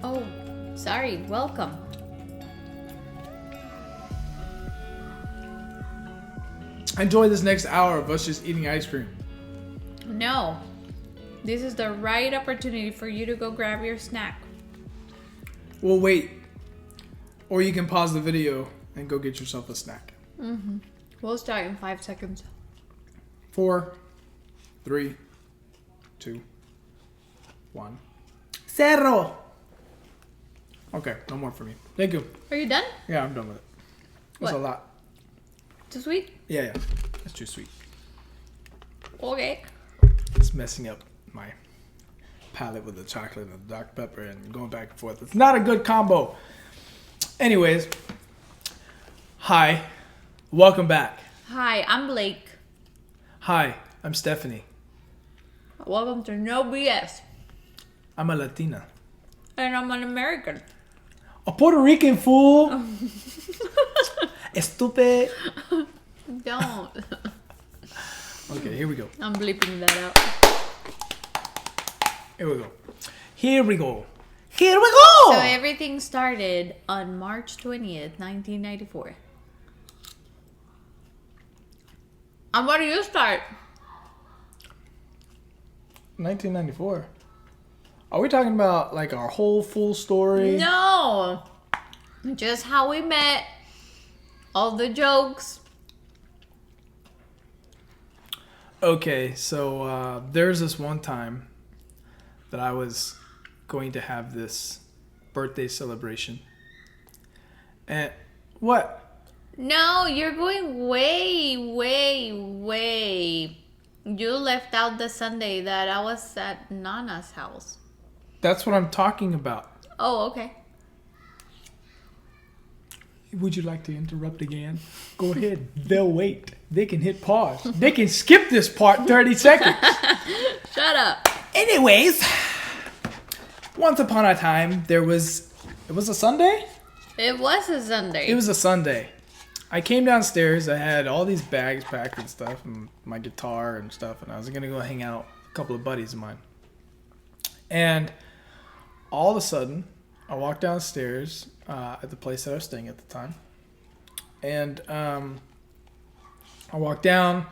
Oh, sorry. Welcome. Enjoy this next hour of us just eating ice cream. No. This is the right opportunity for you to go grab your snack. We'll wait. Or you can pause the video and go get yourself a snack. Mm-hmm. We'll start in 5 seconds. 4, 3, 2, 1. Cerro! Okay, no more for me. Thank you. Are you done? Yeah, I'm done with it. That's a What? lot. Too sweet? Yeah. That's too sweet. Okay. It's messing up my palate with the chocolate and the Dr. Pepper and going back and forth. It's not a good combo. Anyways. Hi. Welcome back. Hi, I'm Blake. Hi, I'm Stephany. Welcome to No BS. I'm a Latina. And I'm an American. A Puerto Rican fool. Estúpido. Don't. Okay, here we go. I'm bleeping that out. Here we go. Here we go. Here we go. So everything started on March 20th, 1994. And what do you start? 1994. Are we talking about like our whole full story? No. Just how we met. All the jokes. Okay, so there's this one time that I was going to have this birthday celebration. And what? No, you're going way. You left out the Sunday that I was at Nana's house. That's what I'm talking about. Oh, okay. Would you like to interrupt again? Go ahead. They'll wait. They can hit pause. They can skip this part 30 seconds. Shut up. Anyways, once upon a time, it was a Sunday? It was a Sunday. It was a Sunday. I came downstairs. I had all these bags packed and stuff, and my guitar and stuff, and I was going to go hang out with a couple of buddies of mine. And all of a sudden, I walked downstairs at the place that I was staying at the time. And I walked down,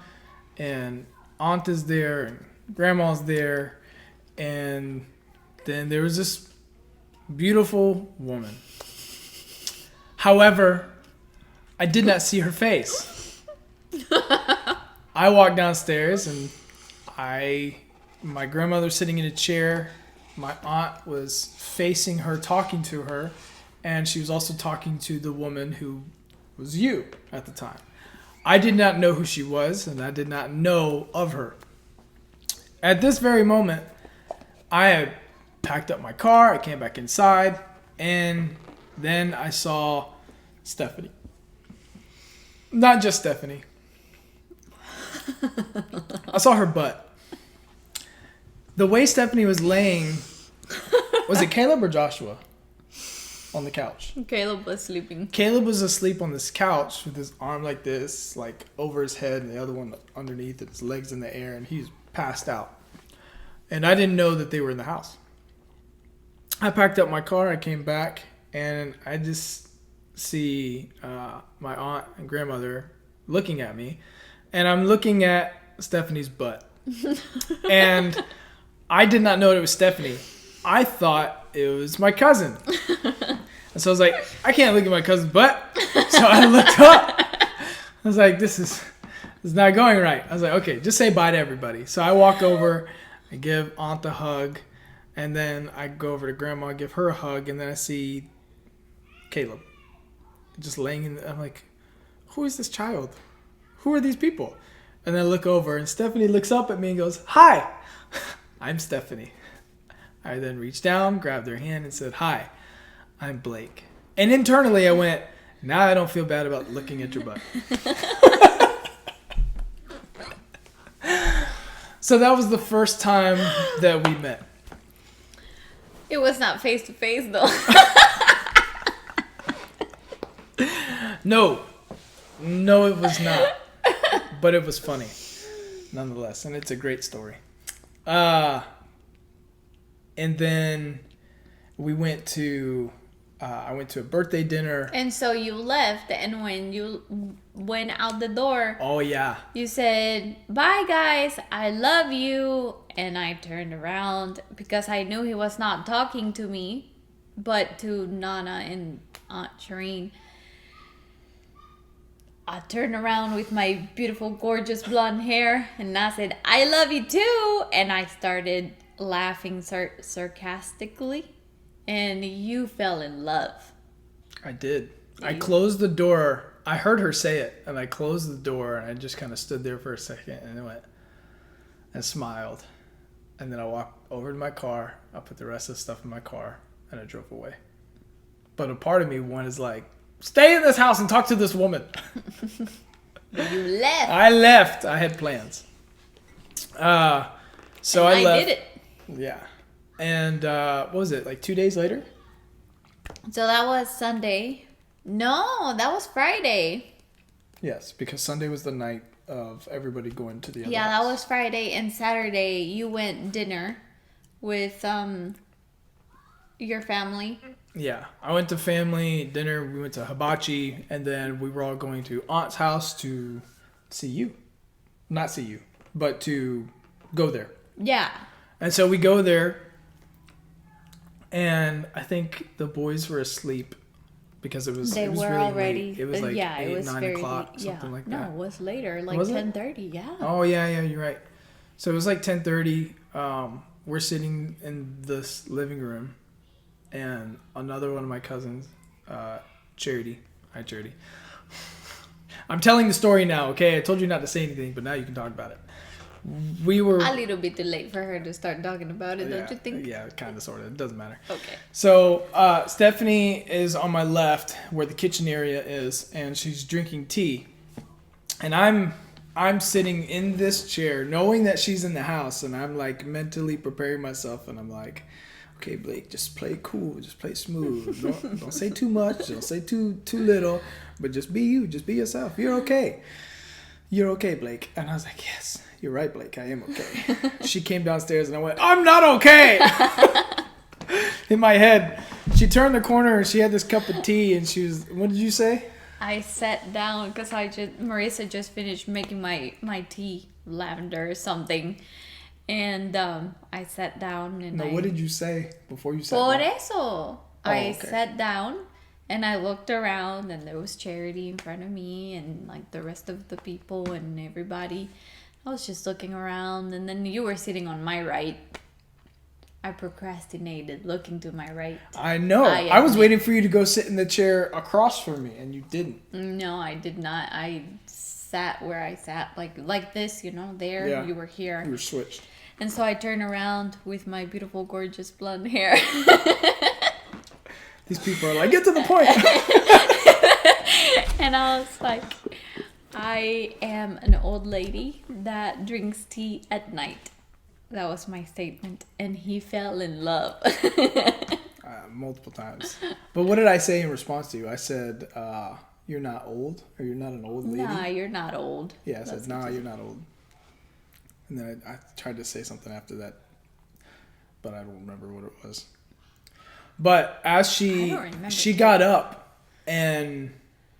and Aunt is there, and Grandma's there, and then there was this beautiful woman. However, I did not see her face. I walked downstairs, and my grandmother sitting in a chair. My aunt was facing her, talking to her, and she was also talking to the woman who was you at the time. I did not know who she was, and I did not know of her. At this very moment, I had packed up my car, I came back inside, and then I saw Stephany. Not just Stephany. I saw her butt. The way Stephany was laying, was it Caleb or Joshua on the couch? Caleb was sleeping. Caleb was asleep on this couch with his arm like this, like over his head, and the other one underneath it, his legs in the air, and he's passed out. And I didn't know that they were in the house. I packed up my car, I came back, and I just see my aunt and grandmother looking at me, and I'm looking at Stephany's butt. And I did not know it was Stephany. I thought it was my cousin. And so I was like, I can't look at my cousin's butt. So I looked up. I was like, this is not going right. I was like, okay, just say bye to everybody. So I walk over, I give Aunt a hug, and then I go over to Grandma, give her a hug, and then I see Caleb just laying in I'm like, who is this child? Who are these people? And then I look over, and Stephany looks up at me and goes, hi, I'm Stephany. I then reached down, grabbed her hand, and said, hi, I'm Blake. And internally I went, now I don't feel bad about looking at your butt. So that was the first time that we met. It was not face to face though. No, it was not. But it was funny, nonetheless, and it's a great story. And then we went to I went to a birthday dinner. And so you left, and when you went out the door, Oh yeah. you said, "Bye, guys. I love you." And I turned around because I knew he was not talking to me, but to Nana and Aunt Shireen. I turned around with my beautiful, gorgeous blonde hair, and I said, "I love you too." And I started laughing sarcastically, and you fell in love. I did. I closed the door. I heard her say it, and I closed the door, and I just kind of stood there for a second, and then went and smiled. And then I walked over to my car. I put the rest of the stuff in my car, and I drove away. But a part of me wanted like, stay in this house and talk to this woman. You left. I left. I had plans. So and I left. I did it. Yeah. And what was it, like 2 days later? So that was Sunday. No, that was Friday. Yes, because Sunday was the night of everybody going to the other Yeah, house. that was Friday. And Saturday, you went dinner with your family. Yeah, I went to family dinner. We went to hibachi, and then we were all going to Aunt's house to see you. Not see you, but to go there. Yeah. And so we go there, and I think the boys were asleep because it was They it was were really already. late. It was like yeah, 8, it was 9 very o'clock, late. something Yeah. like No, that. it was later, like Was it? 10:30. Yeah. Oh yeah, you're right. So it was like 10:30. We're sitting in this living room, and another one of my cousins, Charity. Hi, Charity. I'm telling the story now, okay? I told you not to say anything, but now you can talk about it. We were A little bit too late for her to start talking about it, don't you think? Yeah, kind of, sort of. It doesn't matter. Okay. So Stephany is on my left, where the kitchen area is, and she's drinking tea, and I'm sitting in this chair, knowing that she's in the house, and I'm like mentally preparing myself, and I'm like, okay, Blake, just play cool, just play smooth. Don't say too much, don't say too little, but just be you, just be yourself. You're okay. You're okay, Blake. And I was like, yes, you're right, Blake, I am okay. She came downstairs, and I went, I'm not okay. In my head, she turned the corner, and she had this cup of tea, and she was, what did you say? I sat down because Marissa just finished making my tea, lavender or something. And I sat down and What did you say before you sat Por down? eso. I sat down and I looked around, and there was Charity in front of me and like the rest of the people and everybody. I was just looking around, and then you were sitting on my right. I procrastinated looking to my right. I know. I was waiting for you to go sit in the chair across from me, and you didn't. No, I did not. I sat where I sat, like this, there. Yeah. You were here. You were switched. And so I turned around with my beautiful, gorgeous blonde hair. These people are like, get to the point. And I was like, I am an old lady that drinks tea at night. That was my statement. And he fell in love. Multiple times. But what did I say in response to you? I said, you're not old, or you're not an old lady. Nah, you're not old. Yeah, I said, nah, you're not old. And then I tried to say something after that, but I don't remember what it was. But as she got up, and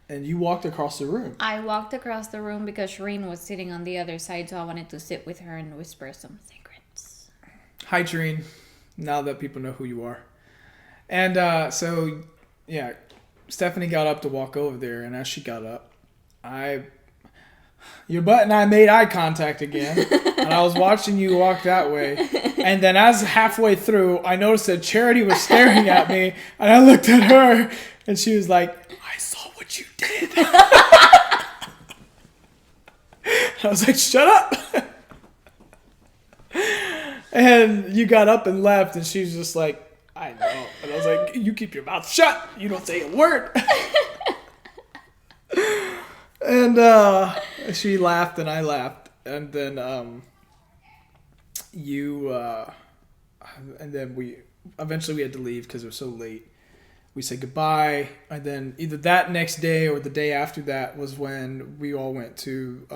you walked across the room. I walked across the room because Shireen was sitting on the other side, so I wanted to sit with her and whisper some secrets. Hi, Shireen. Now that people know who you are. And so, yeah, Stephany got up to walk over there, and as she got up, your butt and I made eye contact again, and I was watching you walk that way. And then as halfway through, I noticed that Charity was staring at me, and I looked at her, and she was like, I saw what you did. I was like, shut up. And you got up and left, and she was just like, I know. And I was like, you keep your mouth shut. You don't say a word. And she laughed, and I laughed. And then and then we eventually had to leave because it was so late. We said goodbye, and then either that next day or the day after that was when we all went to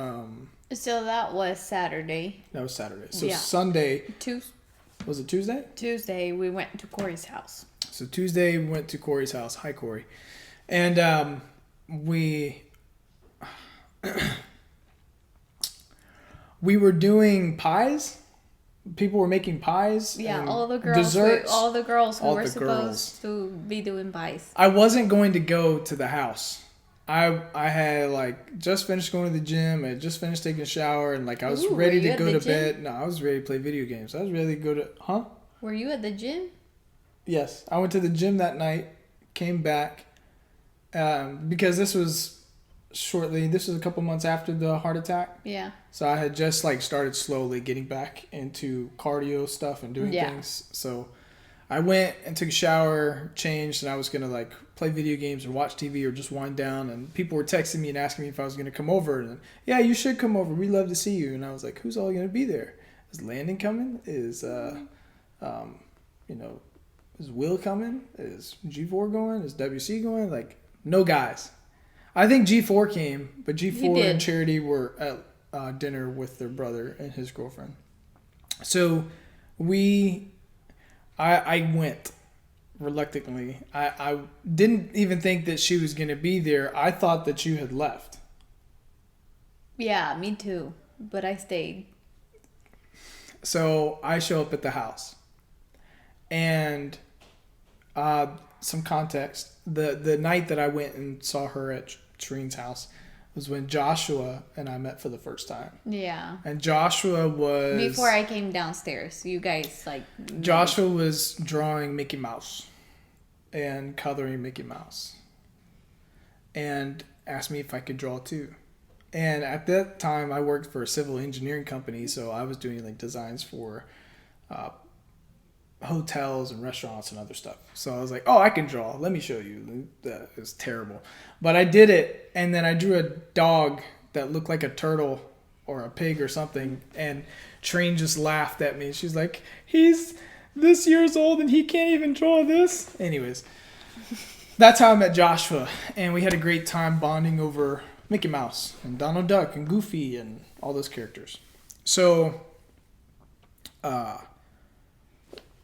So that was Saturday. that was Saturday. So Yeah. Sunday, Tuesday. was it Tuesday? Tuesday, we went to Corey's house. So Tuesday we went to Corey's house. Hi, Corey. And we were doing pies. People were making pies. Yeah, all the girls who were supposed to be doing pies. I wasn't going to go to the house. I had like just finished going to the gym. I had just finished taking a shower, and like I was ready to go to bed. No, I was ready to play video games. I was ready to go to Were you at the gym? Yes, I went to the gym that night. Came back because this was a couple months after the heart attack. Yeah. So I had just like started slowly getting back into cardio stuff and doing things. So I went and took a shower, changed, and I was gonna like play video games or watch TV or just wind down. And people were texting me and asking me if I was gonna come over. And yeah, you should come over. We'd love to see you. And I was like, who's all gonna be there? Is Landon coming? Is is Will coming? Is G4 going? Is WC going? Like, no guys. I think G4 came, but G4 and Charity were at dinner with their brother and his girlfriend. So I went reluctantly. I didn't even think that she was going to be there. I thought that you had left. Yeah, me too. But I stayed. So I show up at the house. And some context. The night that I went and saw her at Shireen's house was when Joshua and I met for the first time. Yeah. And Joshua was... Before I came downstairs. You guys, like... Joshua was drawing Mickey Mouse. And coloring Mickey Mouse. And asked me if I could draw too. And at that time, I worked for a civil engineering company. So I was doing like designs for... hotels and restaurants and other stuff. So I was like, oh, I can draw. Let me show you. That is terrible. But I did it, and then I drew a dog that looked like a turtle or a pig or something, and Trine just laughed at me. She's like, he's this years old and he can't even draw this? Anyways, that's how I met Joshua, and we had a great time bonding over Mickey Mouse and Donald Duck and Goofy and all those characters. So,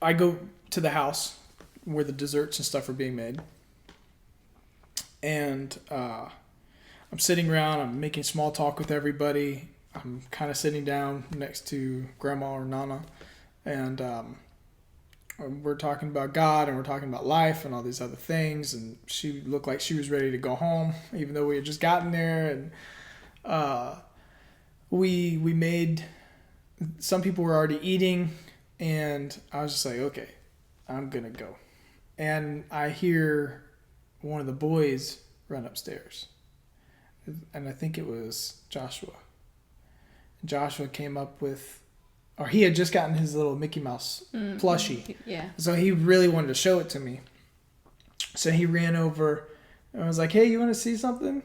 I go to the house where the desserts and stuff are being made. And I'm sitting around. I'm making small talk with everybody. I'm kind of sitting down next to Grandma or Nana. And we're talking about God and we're talking about life and all these other things. And she looked like she was ready to go home, even though we had just gotten there. And we made... Some people were already eating. And I was just like, okay, I'm going to go. And I hear one of the boys run upstairs. And I think it was Joshua. Joshua came up with, or he had just gotten his little Mickey Mouse plushie. Yeah. So he really wanted to show it to me. So he ran over and I was like, hey, you want to see something? And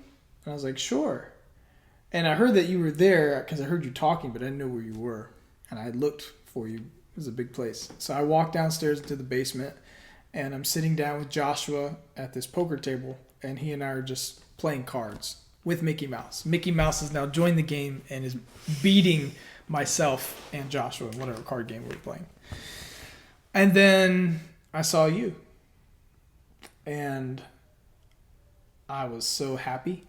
I was like, sure. And I heard that you were there because I heard you talking, but I didn't know where you were. And I looked for you. It was a big place. So I walked downstairs into the basement, and I'm sitting down with Joshua at this poker table, and he and I are just playing cards with Mickey Mouse. Mickey Mouse has now joined the game and is beating myself and Joshua in whatever card game we were playing. And then I saw you, and I was so happy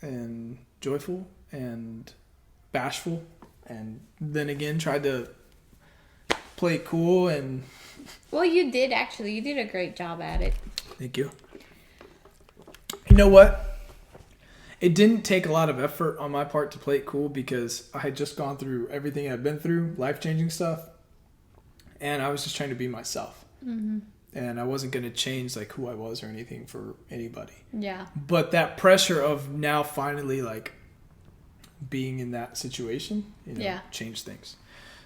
and joyful and bashful, and then again tried to play it cool. And well, you did actually. You did a great job at it. Thank you. You know what? It didn't take a lot of effort on my part to play it cool because I had just gone through everything I'd been through, life-changing stuff, and I was just trying to be myself. Mm-hmm. And I wasn't going to change like who I was or anything for anybody. Yeah. But that pressure of now finally like being in that situation, changed things.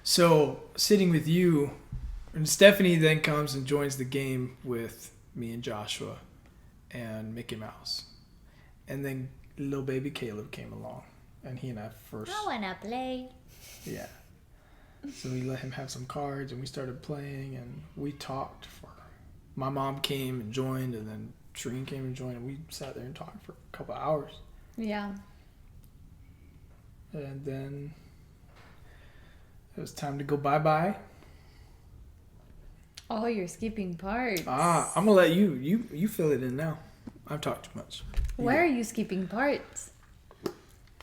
So sitting with you, and Stephany then comes and joins the game with me and Joshua and Mickey Mouse. And then little baby Caleb came along, and he and I first... I want to play. Yeah. So we let him have some cards, and we started playing, and we talked for... My mom came and joined, and then Shereen came and joined, and we sat there and talked for a couple of hours. Yeah. And then it was time to go bye-bye. Oh, you're skipping parts. I'm gonna let you fill it in now. I've talked too much. Why are you skipping parts?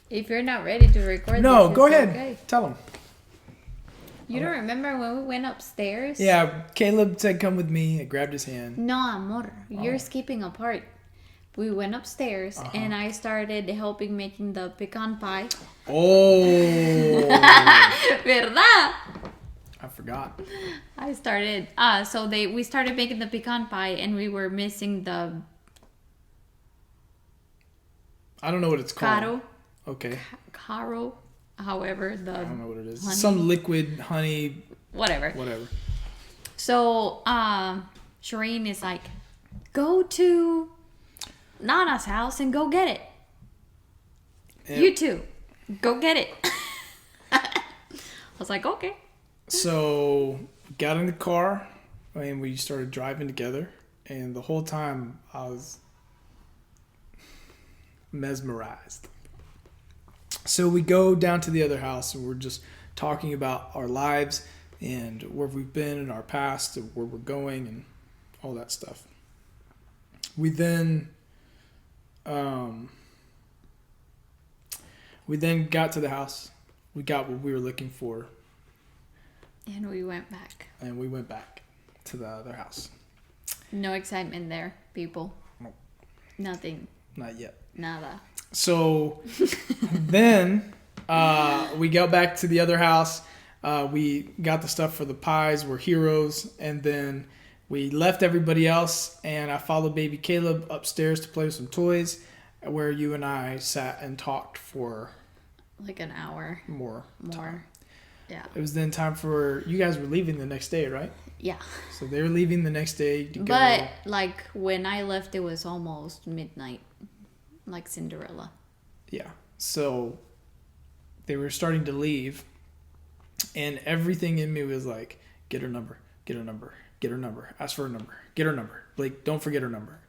If you're not ready to record, No, this, go ahead. Okay. Tell them. You don't remember when we went upstairs? Yeah, Caleb said, "Come with me." I grabbed his hand. No, amor, you're skipping a part. We went upstairs and I started helping making the pecan pie. Oh. ¿Verdad? I forgot. I started. We started making the pecan pie and we were missing the. I don't know what it's called. Caro. Okay. Caro. However, I don't know what it is. Honey. Some liquid honey. Whatever. So, Shireen is like, go to Nana's house and go get it. Yeah. You too. Go get it. I was like, okay. So, got in the car and we started driving together. And the whole time I was mesmerized. So we go down to the other house and we're just talking about our lives and where we've been in our past and where we're going and all that stuff. We then got to the house. We got what we were looking for. And we went back. To the other house. No excitement there, people. Nope. Nothing. Not yet. Nada. So then we got back to the other house. We got the stuff for the pies. We're heroes. And then we left everybody else. And I followed baby Caleb upstairs to play with some toys, where you and I sat and talked for like an hour. More. Time. Yeah. It was then time for, you guys were leaving the next day, right? Yeah. So they were leaving the next day to go. But like when I left, it was almost midnight. Like Cinderella. Yeah. So they were starting to leave. And everything in me was like, get her number, get her number, get her number, ask for her number, get her number. Like, don't forget her number.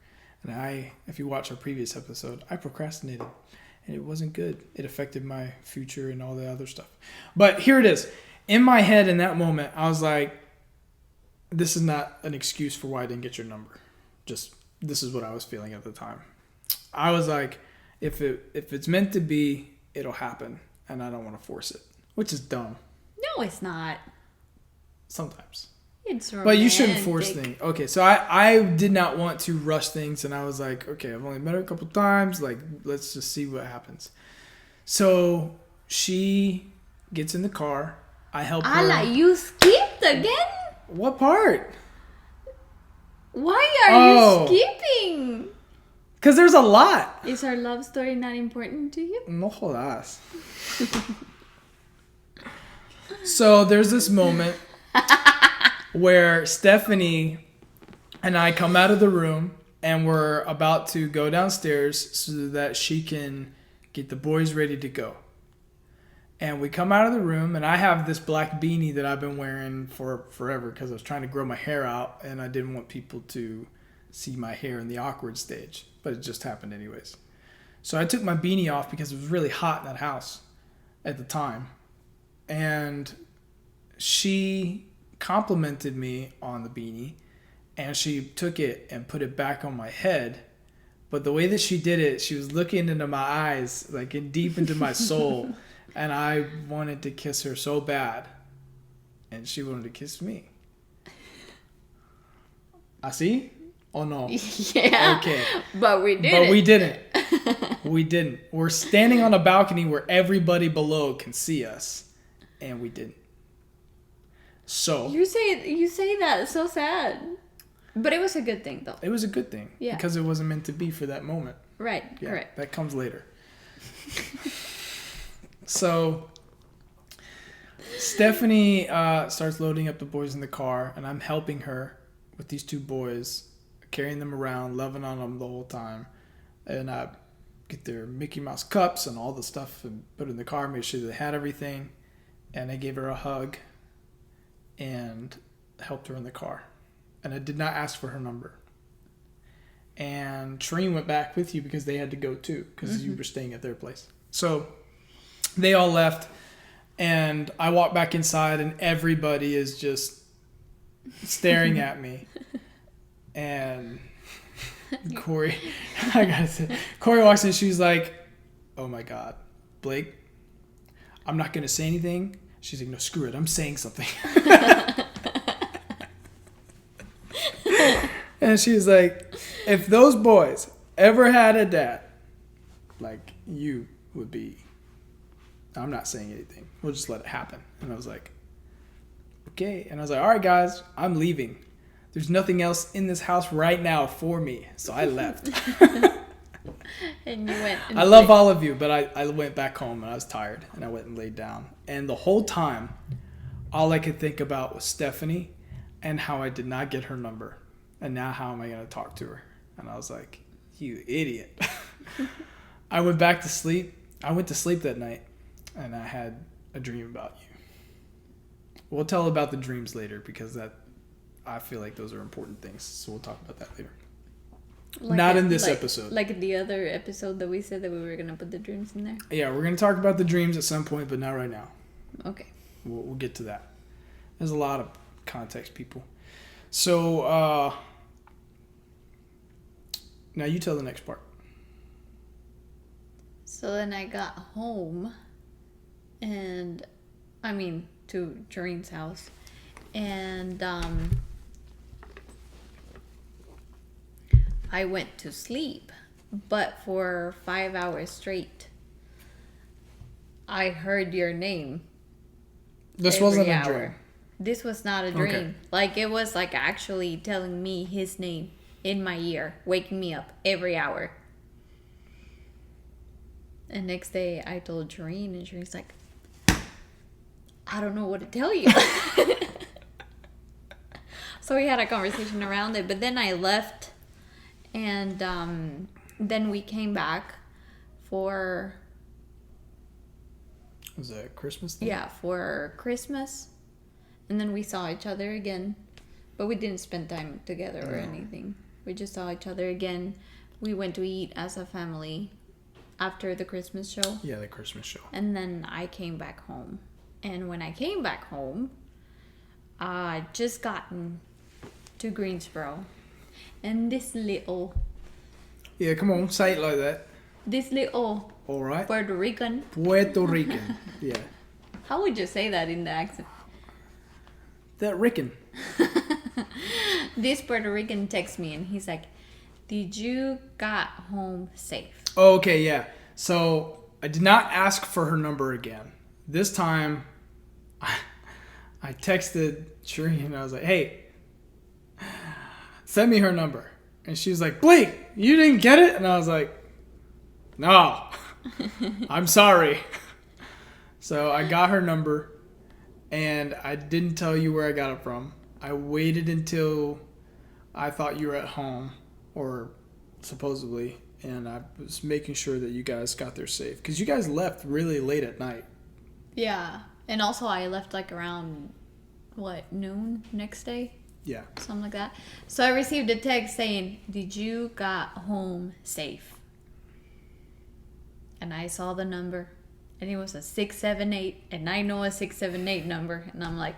And if you watch our previous episode, I procrastinated. And it wasn't good. It affected my future and all the other stuff. But here it is. In my head in that moment, I was like, this is not an excuse for why I didn't get your number. Just, this is what I was feeling at the time. I was like, if it's meant to be, it'll happen. And I don't want to force it. Which is dumb. No, it's not. Sometimes. It's romantic. But you shouldn't force things. Okay, so I did not want to rush things. And I was like, okay, I've only met her a couple times. Like, let's just see what happens. So she gets in the car. I help her. Ala, you skipped again? What part? Why are you skipping? Because there's a lot. Is our love story not important to you? No jodas. So there's this moment where Stephany and I come out of the room and we're about to go downstairs so that she can get the boys ready to go. And we come out of the room and I have this black beanie that I've been wearing for forever because I was trying to grow my hair out and I didn't want people to see my hair in the awkward stage. But it just happened anyways. So I took my beanie off because it was really hot in that house at the time. And she complimented me on the beanie. And she took it and put it back on my head. But the way that she did it, she was looking into my eyes, like deep into my soul. And I wanted to kiss her so bad. And she wanted to kiss me. I see? Oh, no. Yeah. Okay. But we didn't. But we didn't. We didn't. We're standing on a balcony where everybody below can see us. And we didn't. So. You say that so sad. But it was a good thing, though. It was a good thing. Yeah. Because it wasn't meant to be for that moment. Right. Yeah, correct. That comes later. So. Stephany starts loading up the boys in the car. And I'm helping her with these two boys. Carrying them around, loving on them the whole time. And I get their Mickey Mouse cups and all the stuff and put it in the car, make sure they had everything. And I gave her a hug and helped her in the car. And I did not ask for her number. And Shireen went back with you because they had to go too, because you were staying at their place. So they all left and I walked back inside and everybody is just staring at me. And Corey, I gotta say, Corey walks in. She's like, "Oh my God, Blake, I'm not gonna say anything." She's like, "No, screw it. I'm saying something." And she's like, "If those boys ever had a dad, like you would be, I'm not saying anything. We'll just let it happen." And I was like, "Okay." And I was like, "All right, guys, I'm leaving. There's nothing else in this house right now for me." So I left. And you went. And I love all of you, but I went back home and I was tired and I went and laid down. And the whole time, all I could think about was Stephany and how I did not get her number. And now how am I going to talk to her? And I was like, "You idiot." I went back to sleep. I went to sleep that night and I had a dream about you. We'll tell about the dreams later because I feel like those are important things. So we'll talk about that later. Not in this episode. Like the other episode that we said that we were going to put the dreams in there? Yeah, we're going to talk about the dreams at some point, but not right now. Okay. We'll get to that. There's a lot of context, people. So, now you tell the next part. So then I got home and, to Doreen's house. And, I went to sleep, but for 5 hours straight, I heard your name. This wasn't a dream. This was not a dream. Okay. Like, it was like actually telling me his name in my ear, waking me up every hour. And next day, I told Doreen, and Doreen's like, "I don't know what to tell you." So we had a conversation around it, but then I left. And then we came back for... Was that Christmas thing? Yeah, for Christmas. And then we saw each other again. But we didn't spend time together or anything. We just saw each other again. We went to eat as a family after the Christmas show. Yeah, the Christmas show. And then I came back home. And when I came back home, I just gotten to Greensboro. And this little... Yeah, come on, say it like that. This little... All right. Puerto Rican. Puerto Rican. Yeah. How would you say that in the accent? That Rican. This Puerto Rican texts me and he's like, "Did you got home safe?" Oh, okay, yeah. So I did not ask for her number again. This time, I texted Shereen and I was like, "Hey, send me her number." And she was like, "Blake, you didn't get it?" And I was like, "No, I'm sorry." So I got her number and I didn't tell you where I got it from. I waited until I thought you were at home, or supposedly, and I was making sure that you guys got there safe. Because you guys left really late at night. Yeah. And also I left like around, noon next day? Yeah. Something like that. So I received a text saying, "Did you got home safe?" And I saw the number. And it was a 678. And I know a 678 number. And I'm like,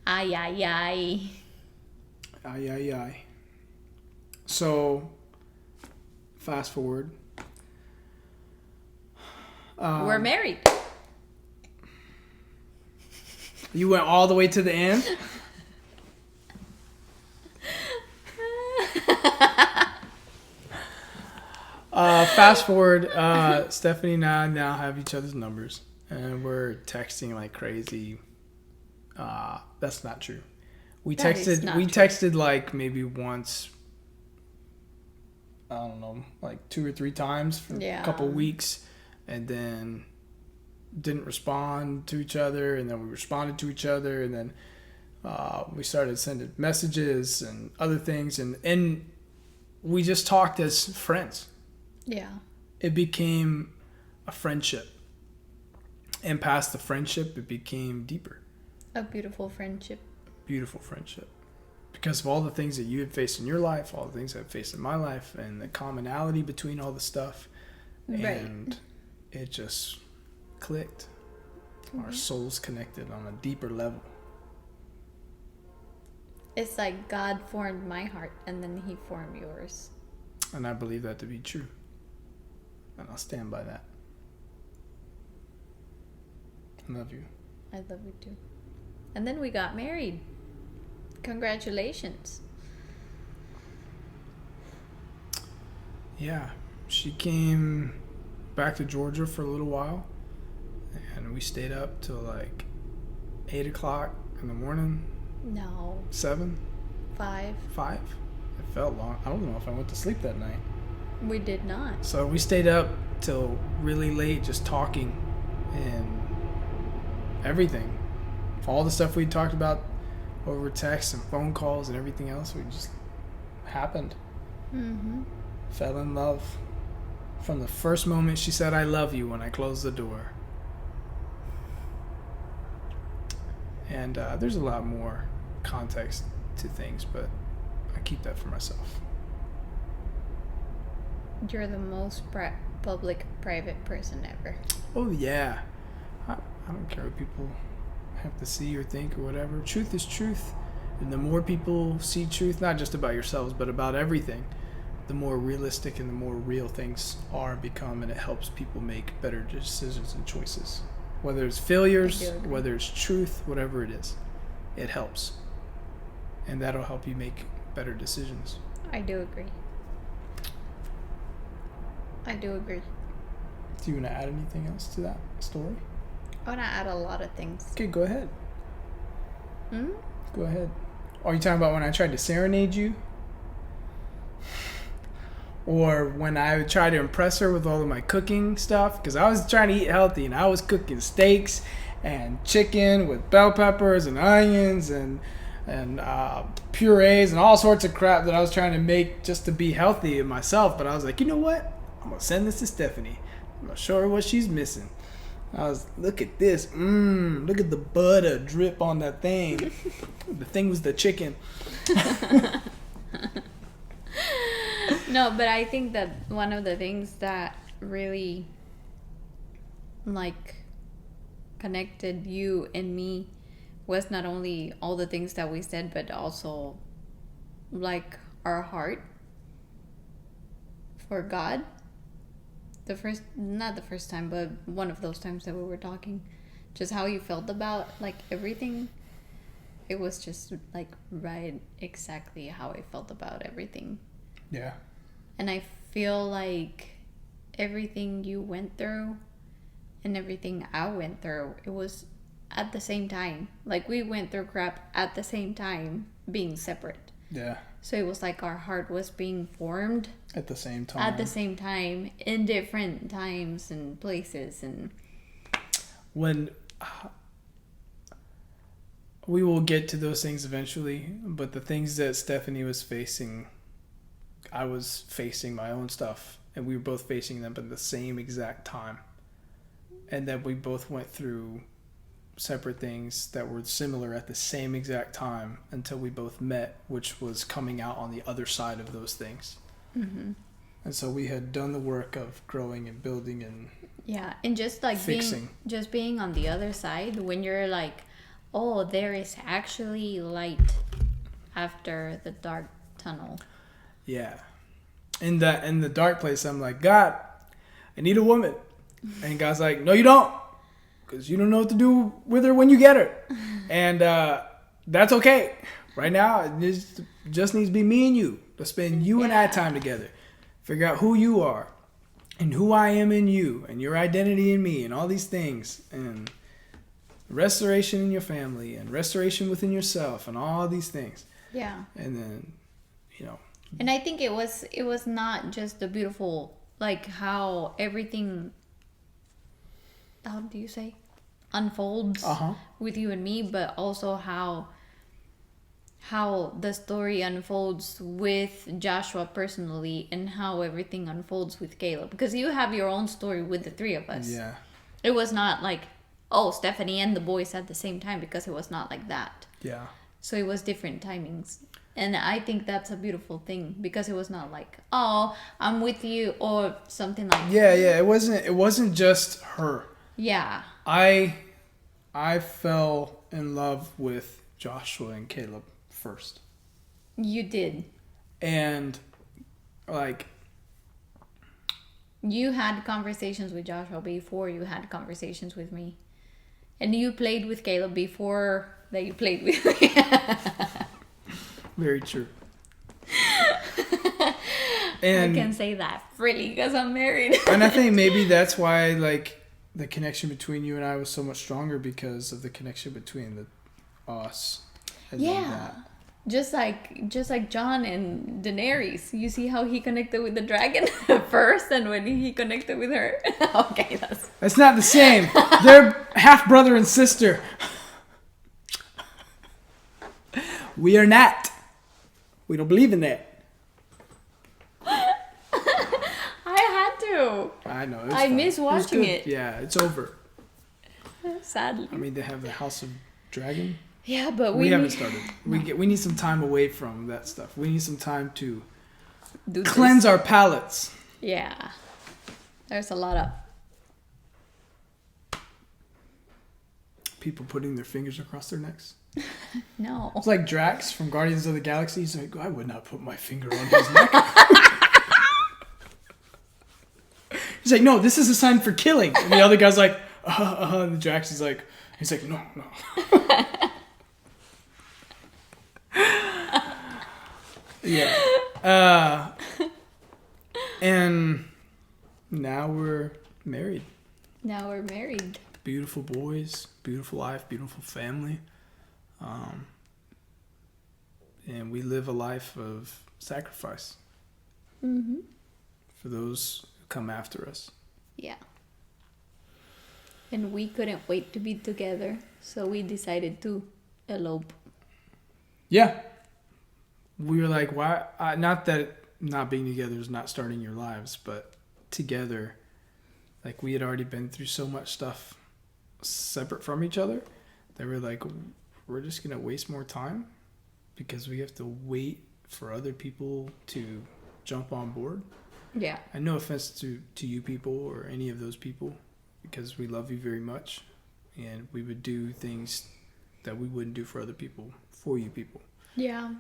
ay, ay, ay. Ay, ay, ay. So, fast forward. We're married. You went all the way to the end? Fast forward, Stephany and I now have each other's numbers, and we're texting like crazy. That's not true. We texted like maybe once, I don't know, like 2 or 3 times for a couple weeks, and then didn't respond to each other, and then we responded to each other, and then we started sending messages and other things, and we just talked as friends. Yeah. It became a friendship. And past the friendship, it became deeper. A beautiful friendship. Beautiful friendship. Because of all the things that you had faced in your life, all the things I've faced in my life, and the commonality between all the stuff. Right. And it just clicked. Mm-hmm. Our souls connected on a deeper level. It's like God formed my heart and then he formed yours. And I believe that to be true. And I'll stand by that. I love you. I love you too. And then we got married. Congratulations. Yeah. She came back to Georgia for a little while. And we stayed up till like 8 o'clock in the morning. No. 7? 5. 5? It felt long. I don't know if I went to sleep that night. We did not. So we stayed up till really late just talking and everything. All the stuff we talked about over text and phone calls and everything else, we just happened. Mm-hmm. Fell in love from the first moment she said I love you when I closed the door. And there's a lot more context to things, but I keep that for myself. You're the most public private person ever. Oh yeah. I don't care what people have to see or think or whatever. Truth is truth. And the more people see truth, not just about yourselves, but about everything, the more realistic and the more real things become, and it helps people make better decisions and choices. Whether it's failures, whether it's truth, whatever it is, it helps. And that'll help you make better decisions. I do agree. Do you want to add anything else to that story? I want to add a lot of things. Okay, go ahead. Go ahead. Are you talking about when I tried to serenade you? Or when I tried to impress her with all of my cooking stuff? Because I was trying to eat healthy and I was cooking steaks and chicken with bell peppers and onions and purees and all sorts of crap that I was trying to make just to be healthy in myself. But I was like, you know what? I'm going to send this to Stephany. I'm going to show her what she's missing. Look at this. Look at the butter drip on that thing. The thing was the chicken. No, but I think that one of the things that really like connected you and me was not only all the things that we said, but also like our heart for God. Not the first time, but one of those times that we were talking, just how you felt about like everything. It was just like right exactly how I felt about everything. Yeah. And I feel like everything you went through and everything I went through, it was at the same time. Like we went through crap at the same time, being separate. Yeah. So it was like our heart was being formed at the same time. At the same time, in different times and places. And when we will get to those things eventually, but the things that Stephany was facing, I was facing my own stuff, and we were both facing them at the same exact time. And that we both went through separate things that were similar at the same exact time until we both met, which was coming out on the other side of those things. Mm-hmm. And so we had done the work of growing and building and and just like fixing. being on the other side, when you're like, oh, there is actually light after the dark tunnel. Yeah. In the dark place, I'm like, God, I need a woman. And God's like, no, you don't. Because you don't know what to do with her when you get her. And that's okay. Right now, it just needs to be me and you. Let's spend you and I time together. Figure out who you are and who I am in you and your identity in me and all these things. And restoration in your family and restoration within yourself and all these things. Yeah. And then, And I think it was not just the beautiful, like how everything, how do you say, unfolds with you and me, but also how the story unfolds with Joshua personally and how everything unfolds with Caleb. Because you have your own story with the three of us. Yeah. It was not like, oh, Stephany and the boys at the same time, because it was not like that. Yeah. So it was different timings. And I think that's a beautiful thing, because it was not like, oh, I'm with you or something like that. Yeah. It wasn't just her. Yeah. I fell in love with Joshua and Caleb first. You did. And like, you had conversations with Joshua before you had conversations with me. And you played with Caleb before that you played with me. Very true. And I can say that freely because I'm married. And I think maybe that's why, like, the connection between you and I was so much stronger, because of the connection between us. Yeah. Just like John and Daenerys. You see how he connected with the dragon first, and when he connected with her. Okay, that's not the same. They're half brother and sister. We are not. We don't believe in that. I know. I miss watching it. Yeah, it's over. Sadly. I mean, they have the House of Dragon. Yeah, but we haven't started. We need some time away from that stuff. We need some time to cleanse our palates. Yeah. There's a lot of people putting their fingers across their necks. No. It's like Drax from Guardians of the Galaxy. He's like, I would not put my finger on his neck. He's like, no, this is a sign for killing. And the other guy's like, and Drax is like, no. Yeah. And now we're married. Beautiful boys, beautiful life, beautiful family. And we live a life of sacrifice. Mm-hmm. For those who come after us. Yeah. And we couldn't wait to be together, so we decided to elope. Yeah. We were like, why? Not that not being together is not starting your lives, but together, like, we had already been through so much stuff separate from each other that we're like, we're just going to waste more time because we have to wait for other people to jump on board. Yeah. And no offense to you people or any of those people, because we love you very much, and we would do things that we wouldn't do for other people, for you people. Yeah.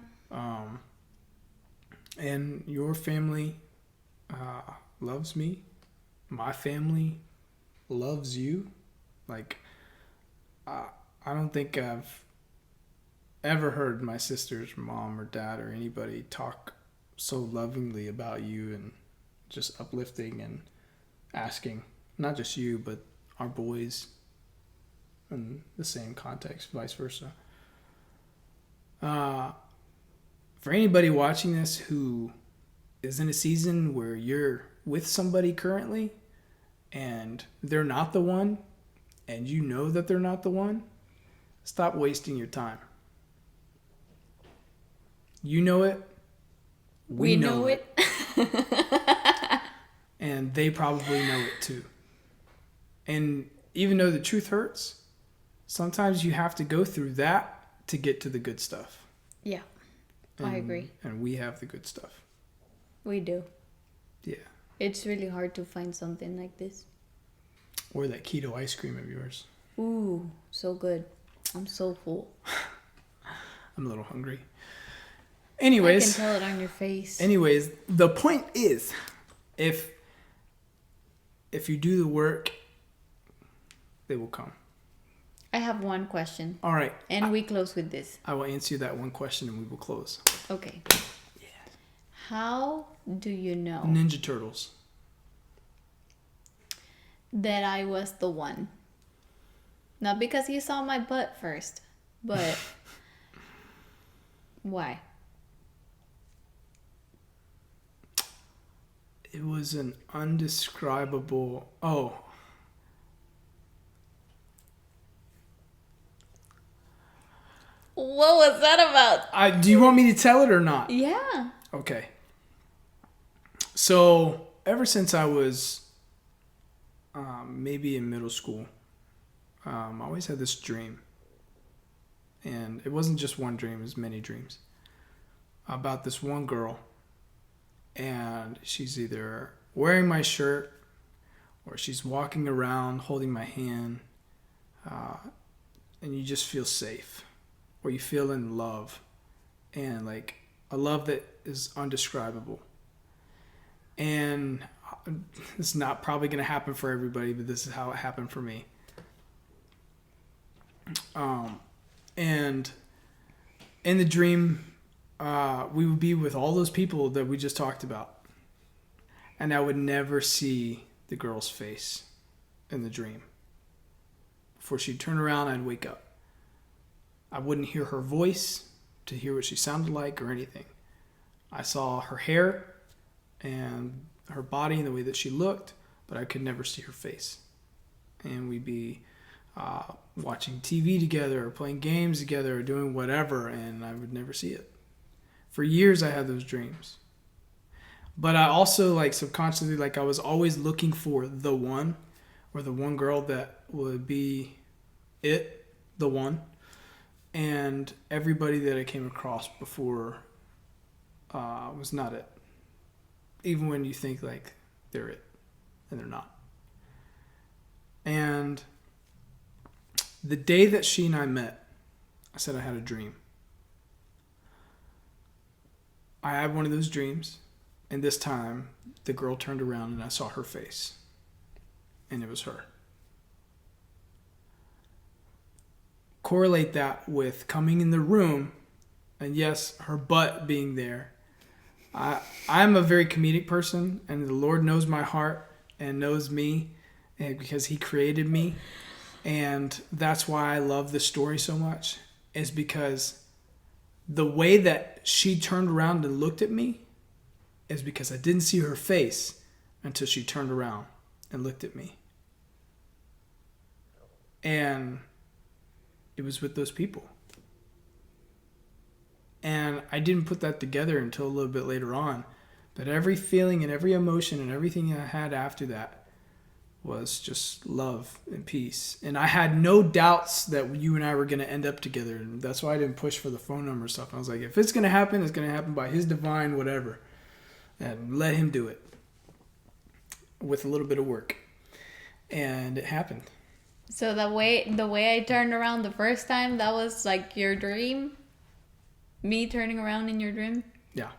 And your family loves me. My family loves you. Like, I don't think I've ever heard my sister's mom or dad or anybody talk so lovingly about you, and just uplifting and asking, not just you, but our boys in the same context, vice versa. For anybody watching this who is in a season where you're with somebody currently and they're not the one, and you know that they're not the one, stop wasting your time. You know it. We know it. And they probably know it too. And even though the truth hurts, sometimes you have to go through that to get to the good stuff. Yeah, I agree. And we have the good stuff. We do. Yeah. It's really hard to find something like this. Or that keto ice cream of yours. Ooh, so good. I'm so full. I'm a little hungry. Anyways. I can tell it on your face. Anyways, the point is, if you do the work, they will come. I have one question. All right. And we close with this. I will answer that one question and we will close. Okay. Yeah. How do you know? Ninja Turtles. That I was the one. Not because you saw my butt first, but why? It was an undescribable... Oh. What was that about? Do you want me to tell it or not? Yeah. Okay. So, ever since I was maybe in middle school, I always had this dream. And it wasn't just one dream, it was many dreams. About this one girl. And she's either wearing my shirt or she's walking around holding my hand. And you just feel safe. Or you feel in love. and like a love that is undescribable. And it's not probably going to happen for everybody, but this is how it happened for me. And in the dream, we would be with all those people that we just talked about. And I would never see the girl's face in the dream. Before she'd turn around, I'd wake up. I wouldn't hear her voice to hear what she sounded like or anything. I saw her hair and her body and the way that she looked, but I could never see her face. And we'd be watching TV together or playing games together or doing whatever, and I would never see it. For years I had those dreams. But I also like subconsciously, like I was always looking for the one, or the one girl that would be it, the one. And everybody that I came across before was not it. Even when you think like they're it, and they're not. And the day that she and I met, I said I had a dream. I had one of those dreams, and this time the girl turned around and I saw her face, and it was her. Correlate that with coming in the room, and yes, her butt being there. I'm a very comedic person, and the Lord knows my heart and knows me, and because He created me. And that's why I love this story so much, is because the way that she turned around and looked at me is because I didn't see her face until she turned around and looked at me. And it was with those people. And I didn't put that together until a little bit later on. But every feeling and every emotion and everything I had after that was just love and peace. And I had no doubts that you and I were going to end up together. And that's why I didn't push for the phone number stuff. I was like, if it's going to happen, it's going to happen by His divine whatever. And let Him do it. With a little bit of work. And it happened. So the way I turned around the first time, that was like your dream? Me turning around in your dream? Yeah.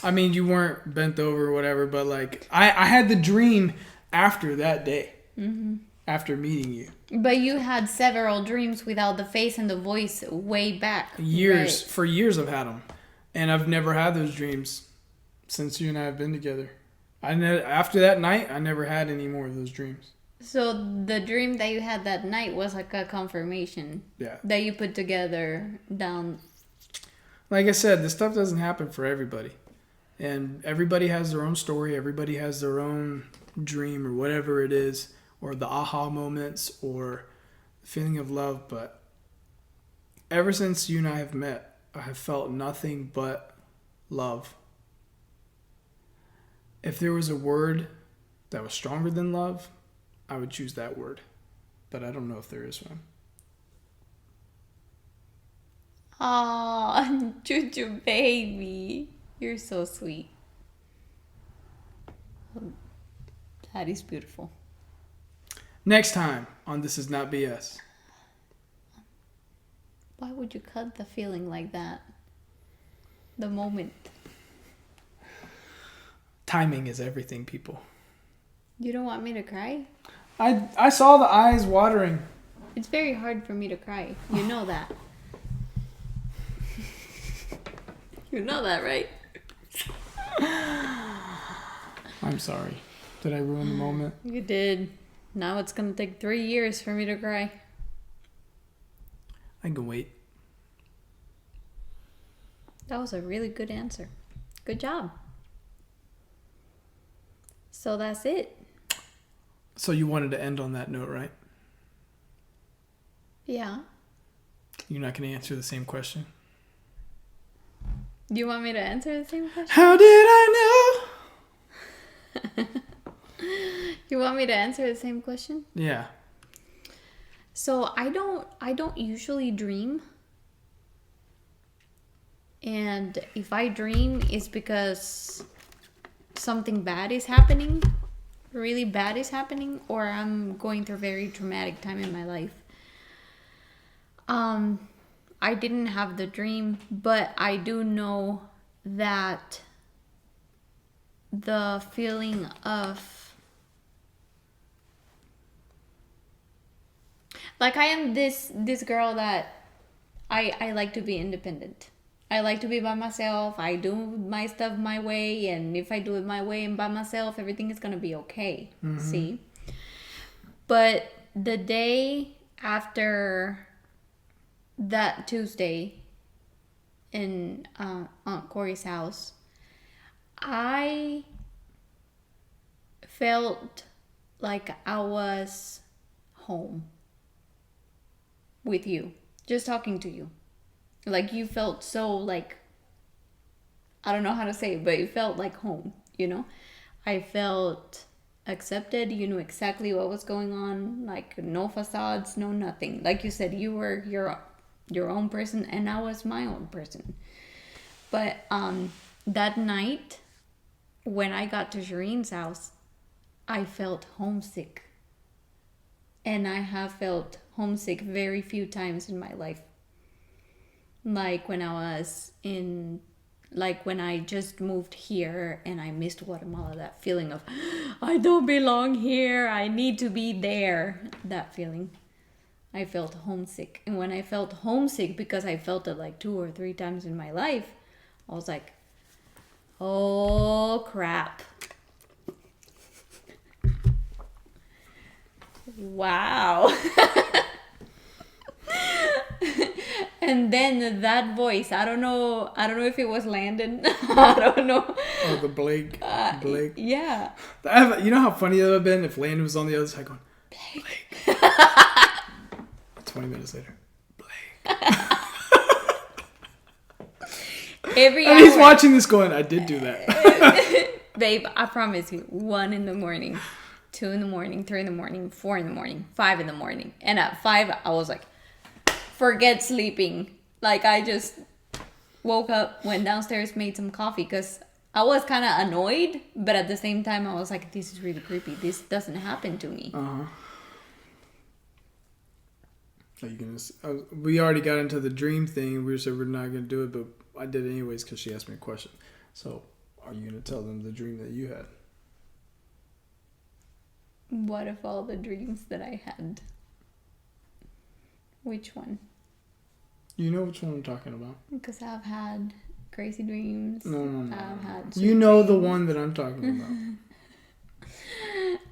I mean, you weren't bent over or whatever, but like, I had the dream after that day. Mm-hmm. After meeting you. But you had several dreams without the face and the voice way back. Years. Right? For years I've had them. And I've never had those dreams since you and I have been together. After that night, I never had any more of those dreams. So the dream that you had that night was like a confirmation. Yeah. That you put together down. Like I said, this stuff doesn't happen for everybody. And everybody has their own story. Everybody has their own dream or whatever it is. Or the aha moments or the feeling of love. But ever since you and I have met, I have felt nothing but love. If there was a word that was stronger than love, I would choose that word. But I don't know if there is one. Aw, Choo-choo baby. You're so sweet. That is beautiful. Next time on This Is Not BS. Why would you cut the feeling like that? The moment. Timing is everything, people. You don't want me to cry? I saw the eyes watering. It's very hard for me to cry. You know that. You know that, right? I'm sorry. Did I ruin the moment? You did. Now it's going to take 3 years for me to cry. I can wait. That was a really good answer. Good job. So that's it. So you wanted to end on that note, right? Yeah. You're not going to answer the same question? Do you want me to answer the same question? How did I know? You want me to answer the same question? Yeah. So I don't usually dream. And if I dream, it's because something bad is happening, really bad is happening, or I'm going through a very traumatic time in my life. I didn't have the dream, but I do know that the feeling of, like, I am this girl that I like to be independent. I like to be by myself. I do my stuff my way, and if I do it my way and by myself, everything is gonna be okay. See? But the day after that Tuesday in Aunt Corey's house, I felt like I was home with you, just talking to you. Like, you felt so, like, I don't know how to say it, but it felt like home, you know? I felt accepted. You knew exactly what was going on. Like, no facades, no nothing. Like you said, you were your own person, and I was my own person. But that night, when I got to Shireen's house, I felt homesick. And I have felt homesick very few times in my life. Like when I just moved here and I missed Guatemala, that feeling of, I don't belong here, I need to be there, that feeling. I felt homesick. And when I felt homesick, because I felt it like 2 or 3 times in my life, I was like, oh crap. Wow. And then that voice, I don't know if it was Landon. I don't know. Oh, the Blake. Yeah. You know how funny that would have been if Landon was on the other side going, Blake. 20 minutes later, Blake. Every and hour. He's watching this going, I did do that. Babe, I promise you, 1 a.m, 2 a.m, 3 a.m, 4 a.m, 5 a.m. And at 5, I was like, forget sleeping. Like, I just woke up, went downstairs, made some coffee, because I was kind of annoyed, but at the same time, I was like, this is really creepy. This doesn't happen to me. Are you gonna? We already got into the dream thing. We said we're not gonna do it, but I did it anyways because she asked me a question. So, are you gonna tell them the dream that you had? What of all the dreams that I had? Which one? You know which one I'm talking about. Because I've had crazy dreams. No. I've had. You know the one that I'm talking about.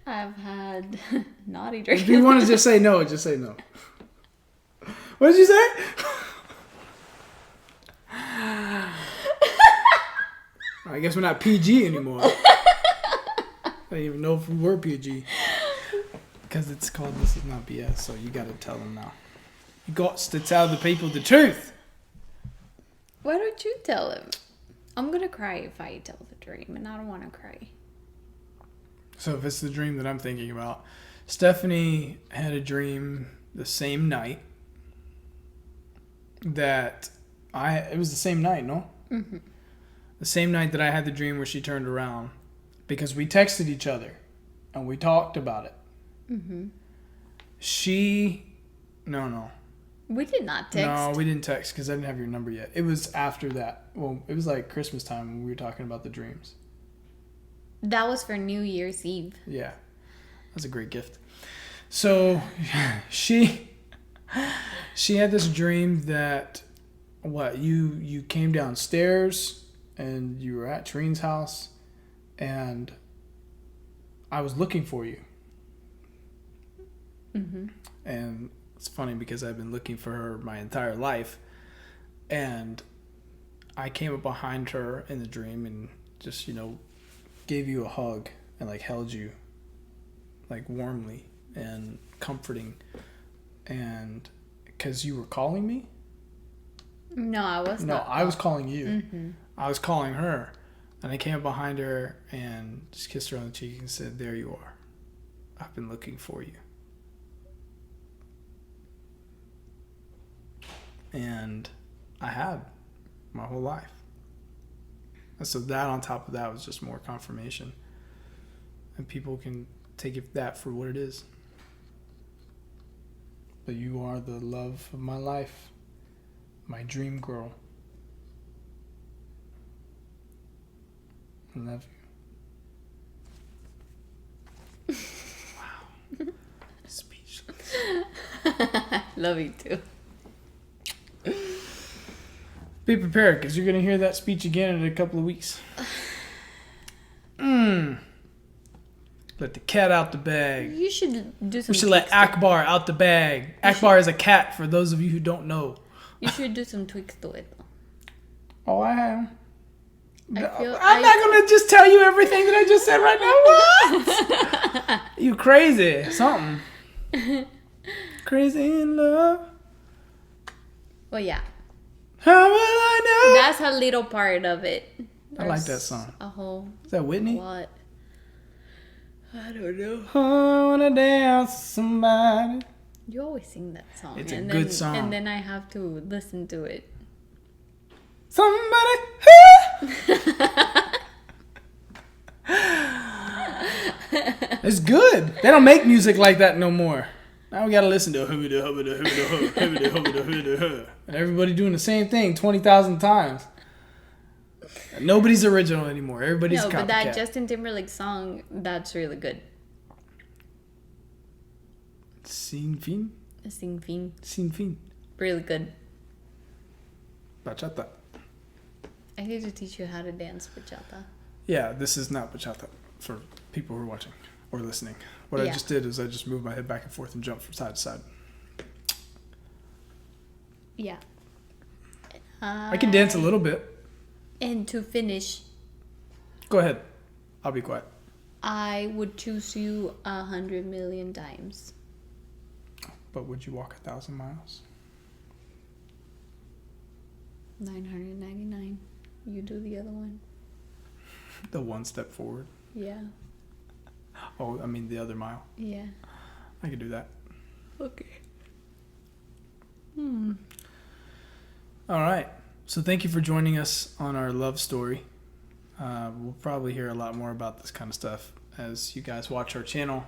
I've had naughty dreams. If you want to just say no, just say no. What did you say? I guess we're not PG anymore. I don't even know if we were PG. Because it's called This Is Not BS, so you got to tell them now. You got to tell the people the truth. Why don't you tell them? I'm going to cry if I tell the dream, and I don't want to cry. So if it's the dream that I'm thinking about, Stephany had a dream the same night that it was the same night, no? Mm-hmm. The same night that I had the dream where she turned around, because we texted each other and we talked about it. Mm-hmm. No. We did not text. No, we didn't text because I didn't have your number yet. It was after that. Well, it was like Christmas time when we were talking about the dreams. That was for New Year's Eve. Yeah. That's a great gift. So she had this dream that you came downstairs and you were at Trina's house and I was looking for you. Mm-hmm. And it's funny because I've been looking for her my entire life. And I came up behind her in the dream and just, gave you a hug and held you warmly and comforting. And because you were calling me? No, I was not. No, I was calling you. Mm-hmm. I was calling her. And I came up behind her and just kissed her on the cheek and said, there you are. I've been looking for you. And I had my whole life. And so that on top of that was just more confirmation. And people can take that for what it is. But you are the love of my life. My dream girl. I love you. Wow. Speechless. Love you too. Be prepared, because you're going to hear that speech again in a couple of weeks. Let the cat out the bag. You should do some. We should let Akbar out the bag. Akbar is a cat, for those of you who don't know. You should do some tweaks to it, though. Oh, I am. I'm not going to just tell you everything that I just said right now. What? You crazy. Something. Crazy in love. Well, yeah. How will I know? That's a little part of it. I like that song. A whole. Is that Whitney? What? I don't know. I want to dance with somebody. You always sing that song. It's a good song. And then I have to listen to it. Somebody. It's good. They don't make music like that no more. Now we gotta listen to and everybody doing the same thing 20,000 times. Nobody's original anymore. Everybody's copycat. But that Justin Timberlake song, that's really good. Sin fin. Sin fin. Sin fin. Really good. Bachata. I need to teach you how to dance bachata. Yeah, this is not bachata for people who are watching or listening. What I just did is I just moved my head back and forth and jumped from side to side. Yeah. I can dance a little bit. And to finish, go ahead. I'll be quiet. I would choose you 100 million times. But would you walk 1,000 miles? 999. You do the other one. The one step forward. Yeah. Oh, I mean the other mile. Yeah. I could do that. Okay. All right. So thank you for joining us on our love story. We'll probably hear a lot more about this kind of stuff as you guys watch our channel.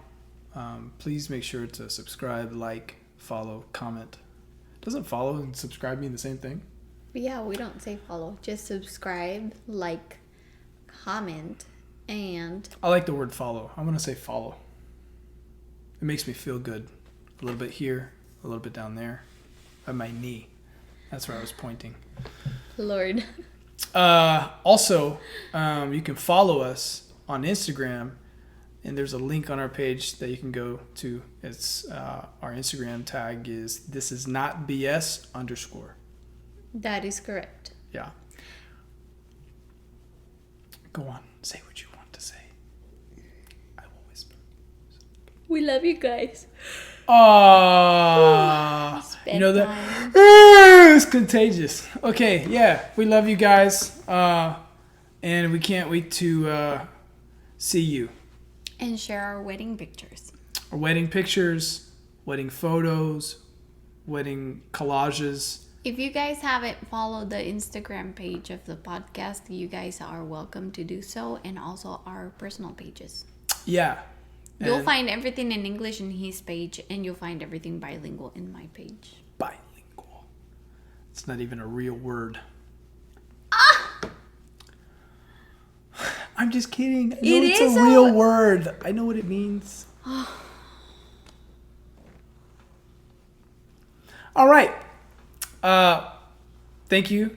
Please make sure to subscribe, like, follow, comment. Doesn't follow and subscribe mean the same thing? Yeah, we don't say follow. Just subscribe, like, comment, and... I like the word follow. I'm going to say follow. It makes me feel good. A little bit here, a little bit down there. At my knee. That's where I was pointing. Lord. Also, you can follow us on Instagram, and there's a link on our page that you can go to. It's our Instagram tag is thisisnotbs_. That is correct. Yeah. Go on. Say what you want to say. I will whisper. We love you guys. You know that? It's contagious. Okay, yeah. We love you guys. And we can't wait to see you. And share our wedding pictures. Our wedding pictures, wedding photos, wedding collages. If you guys haven't followed the Instagram page of the podcast, you guys are welcome to do so. And also our personal pages. Yeah. You'll find everything in English in his page, and you'll find everything bilingual in my page. Bilingual. It's not even a real word. I'm just kidding. It's a real word. I know what it means. All right. Thank you,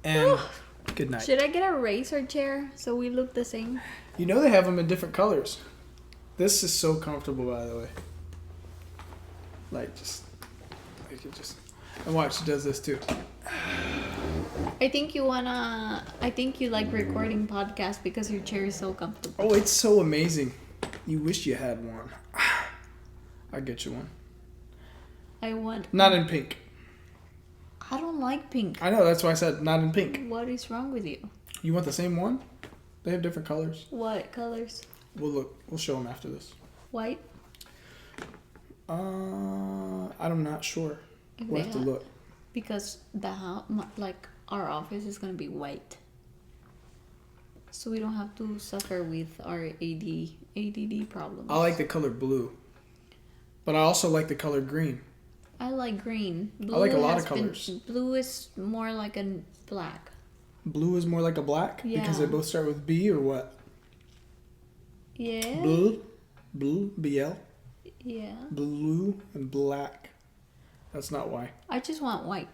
and good night. Should I get a razor chair so we look the same? You know they have them in different colors. This is so comfortable, by the way. And watch, she does this too. I think you like recording podcasts because your chair is so comfortable. Oh, it's so amazing. You wish you had one. I'll get you one. I want. Not in pink. I don't like pink. I know, that's why I said not in pink. What is wrong with you? You want the same one? They have different colors. What colors? We'll show them after this. White? I'm not sure. We'll have to look. Because our office is gonna be white, so we don't have to suffer with our ADD problems. I like the color blue, but I also like the color green. I like green. Blue I like a lot of colors. Blue is more like a black. Blue is more like a black? Yeah. Because they both start with B or what? Yeah. Blue, BL. Yeah. Blue and black. That's not why. I just want white.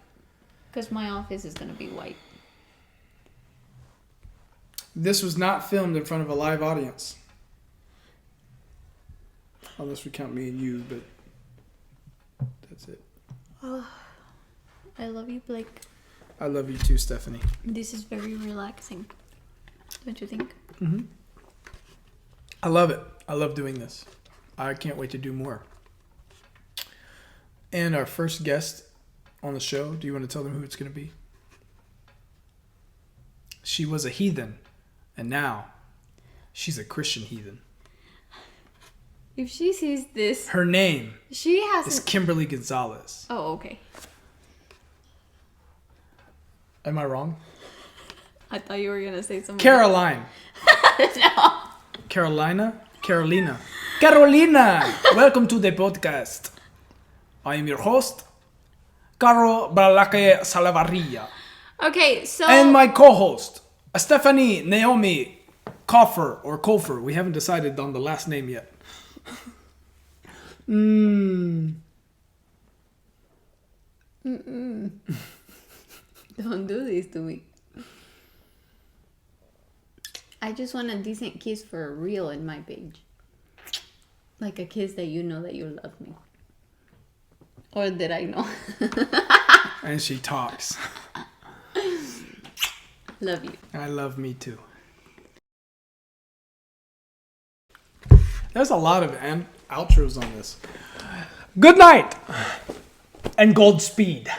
Because my office is going to be white. This was not filmed in front of a live audience. Unless we count me and you, but that's it. Oh, I love you, Blake. I love you too, Stephany. This is very relaxing. Don't you think? Mm-hmm. I love it. I love doing this. I can't wait to do more. And our first guest on the show, do you want to tell them who it's going to be? She was a heathen, and now she's a Christian heathen. If she sees this... Her name is Kimberly Gonzalez. Oh, okay. Am I wrong? I thought you were going to say something. Caroline. No. Carolina? Carolina. Welcome to the podcast. I am your host, Caro Balake Salavarria. Okay, so... And my co-host, Stephany Naomi Kofer. We haven't decided on the last name yet. Don't do this to me. I just want a decent kiss for real in my page. Like a kiss that you know that you love me. Or that I know. And she talks. Love you. I love me too. There's a lot of outros on this. Good night and Godspeed.